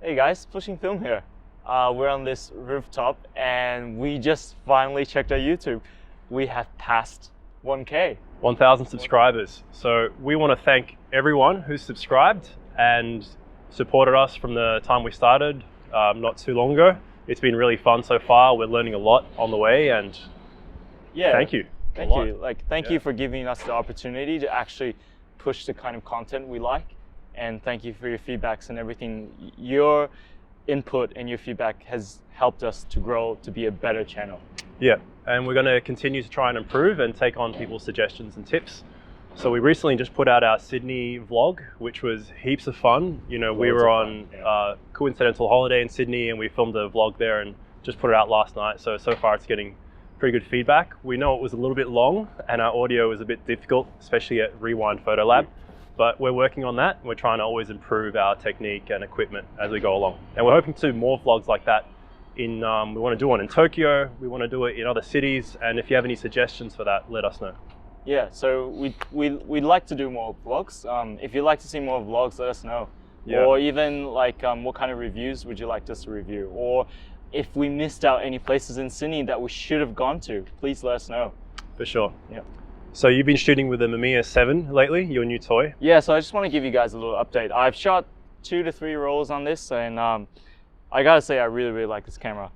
Hey guys, Pushing Film here. We're on this rooftop and we just finally checked our YouTube. We have passed 1K. 1,000 subscribers. So we want to thank everyone who's subscribed and supported us from the time we started not too long ago. It's been really fun so far. We're learning a lot on the way, and thank you. Thank you. Thank you for giving us the opportunity to actually push the kind of content we like. And thank you for your feedbacks and everything. Your input and your feedback has helped us to grow to be a better channel. Yeah, and we're going to continue to try and improve and take on people's suggestions and tips. So we recently just put out our Sydney vlog, which was heaps of fun. You know, we were on a coincidental holiday in Sydney and we filmed a vlog there and just put it out last night. So far it's getting pretty good feedback. We know it was a little bit long and our audio was a bit difficult, especially at Rewind Photo Lab. But we're working on that. We're trying to always improve our technique and equipment as we go along. And we're hoping to do more vlogs like that. We want to do one in Tokyo. We want to do it in other cities. And if you have any suggestions for that, let us know. Yeah, so we'd like to do more vlogs. If you'd like to see more vlogs, let us know. Yeah. Or even like what kind of reviews would you like us to review? Or if we missed out any places in Sydney that we should have gone to, please let us know. For sure. Yeah. So you've been shooting with the Mamiya 7 lately, your new toy? Yeah, so I just want to give you guys a little update. I've shot 2 to 3 rolls on this, and I gotta say I really like this camera.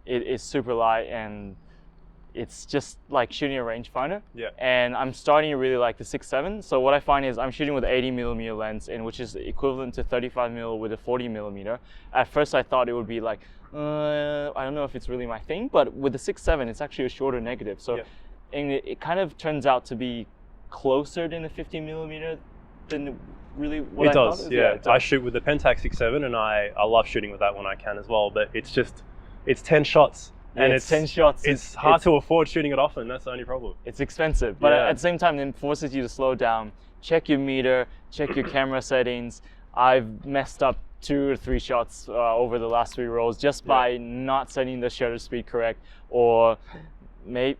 It is super light and it's just like shooting a rangefinder. Yeah. And I'm starting to really like the 6.7. So what I find is I'm shooting with 80mm lens, and which is equivalent to 35mm with a 40mm. At first I thought it would be like, I don't know if it's really my thing, but with the 6.7 it's actually a shorter negative. So. Yeah. And it kind of turns out to be closer than the 50mm than really what I thought. Yeah, it does. I shoot with the Pentax 6.7 and I love shooting with that when I can as well, but it's 10 shots. Yeah, and it's 10 shots. It's hard to afford shooting it often, that's the only problem. It's expensive, but at the same time it forces you to slow down, check your meter, check your camera settings. I've messed up 2 or 3 shots over the last 3 rolls just by not setting the shutter speed correct, or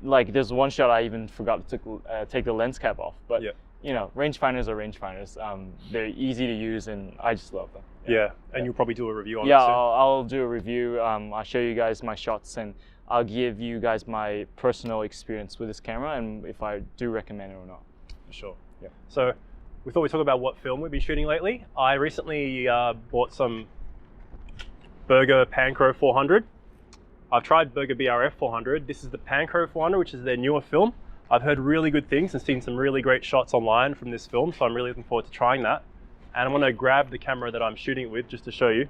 like there's one shot I even forgot to take the lens cap off. But you know, rangefinders are rangefinders. They're easy to use and I just love them. Yeah, and you'll probably do a review on it soon. I'll do a review. I'll show you guys my shots and I'll give you guys my personal experience with this camera and if I do recommend it or not. For sure. Yeah. So we thought we'd talk about what film we've been shooting lately. I recently bought some Berger Pancro 400. I've tried Berger BRF 400. This is the Pancro 400, which is their newer film. I've heard really good things and seen some really great shots online from this film, so I'm really looking forward to trying that. And I'm gonna grab the camera that I'm shooting it with just to show you.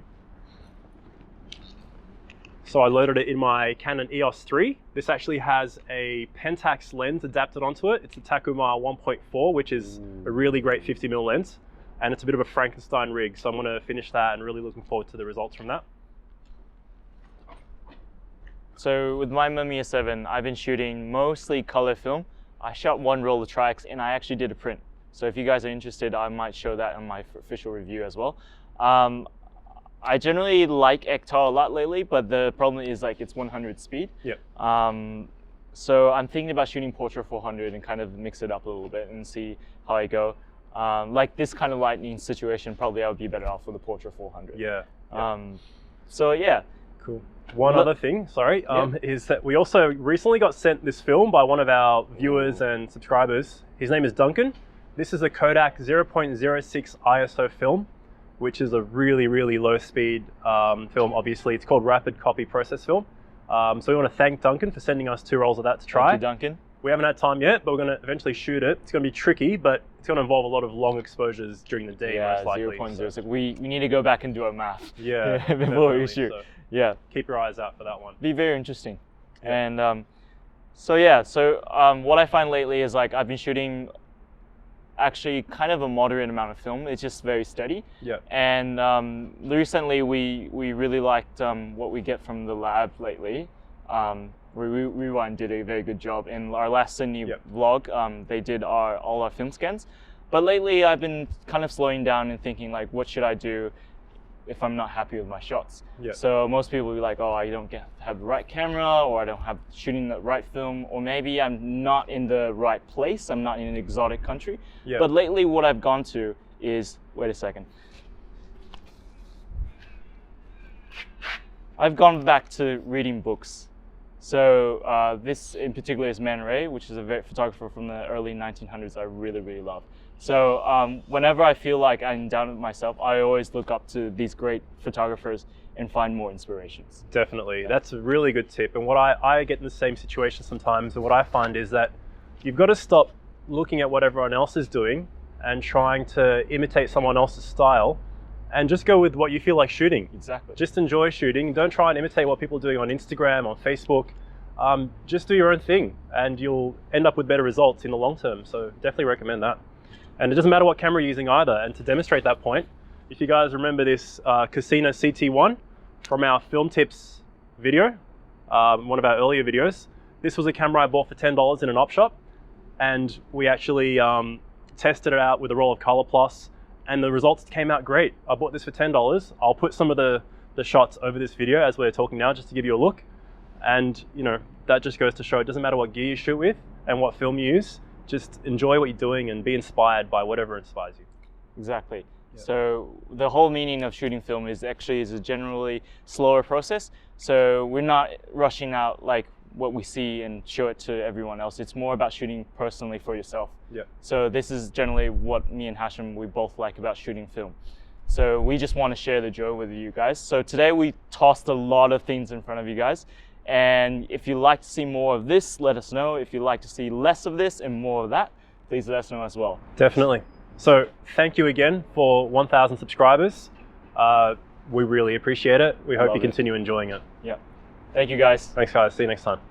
So I loaded it in my Canon EOS 3. This actually has a Pentax lens adapted onto it. It's a Takuma 1.4, which is a really great 50mm lens. And it's a bit of a Frankenstein rig, so I'm gonna finish that and really looking forward to the results from that. So with my Mamiya 7, I've been shooting mostly color film. I shot 1 roll of tracks and I actually did a print. So if you guys are interested, I might show that in my official review as well. I generally like Ektar a lot lately, but the problem is like it's 100 speed. Yep. So I'm thinking about shooting Portra 400 and kind of mix it up a little bit and see how I go. Like this kind of lightning situation, probably I would be better off with the Portra 400. Yeah. So yeah. Cool. One other thing, sorry, is that we also recently got sent this film by one of our viewers and subscribers. His name is Duncan. This is a Kodak 0.06 ISO film, which is a really, really low speed film, obviously. It's called Rapid Copy Process Film. So we want to thank Duncan for sending us 2 rolls of that to try. Thank you, Duncan. We haven't had time yet, but we're going to eventually shoot it. It's going to be tricky, but it's going to involve a lot of long exposures during the day, most likely. 0.06. So. We need to go back and do our math before we shoot. So. Yeah. Keep your eyes out for that one. Be very interesting. Yeah. And what I find lately is like I've been shooting actually kind of a moderate amount of film. It's just very steady. Yeah. And recently we really liked what we get from the lab lately. Rewind did a very good job in our last Sydney vlog. They did all our film scans. But lately I've been kind of slowing down and thinking like, what should I do if I'm not happy with my shots? So most people will be like, oh, I don't have the right camera, or I don't have shooting the right film, or maybe I'm not in the right place, I'm not in an exotic country. But lately what I've gone to is, wait a second. I've gone back to reading books. So this in particular is Man Ray, which is a photographer from the early 1900s I really, really love. So whenever I feel like I'm down with myself, I always look up to these great photographers and find more inspirations. Definitely. That's a really good tip. And what I get in the same situation sometimes, and what I find is that you've got to stop looking at what everyone else is doing and trying to imitate someone else's style, and just go with what you feel like shooting. Exactly. Just enjoy shooting. Don't try and imitate what people are doing on Instagram, on Facebook. Just do your own thing and you'll end up with better results in the long term. So definitely recommend that. And it doesn't matter what camera you're using either. And to demonstrate that point, if you guys remember this Casino CT1 from our film tips video, one of our earlier videos, this was a camera I bought for $10 in an op shop. And we actually tested it out with a roll of Color Plus, and the results came out great. I bought this for $10. I'll put some of the shots over this video as we're talking now, just to give you a look. And you know, that just goes to show it doesn't matter what gear you shoot with and what film you use, just enjoy what you're doing and be inspired by whatever inspires you. Exactly. Yeah. So the whole meaning of shooting film is a generally slower process. So we're not rushing out like what we see and show it to everyone else. It's more about shooting personally for yourself. Yeah. So this is generally what me and Hashim, we both like about shooting film. So we just want to share the joy with you guys. So today we tossed a lot of things in front of you guys. And if you'd like to see more of this, let us know. If you'd like to see less of this and more of that, please let us know as well. Definitely. So thank you again for 1,000 subscribers. We really appreciate it. We hope you continue enjoying it. Yeah. Thank you guys. Thanks guys. See you next time.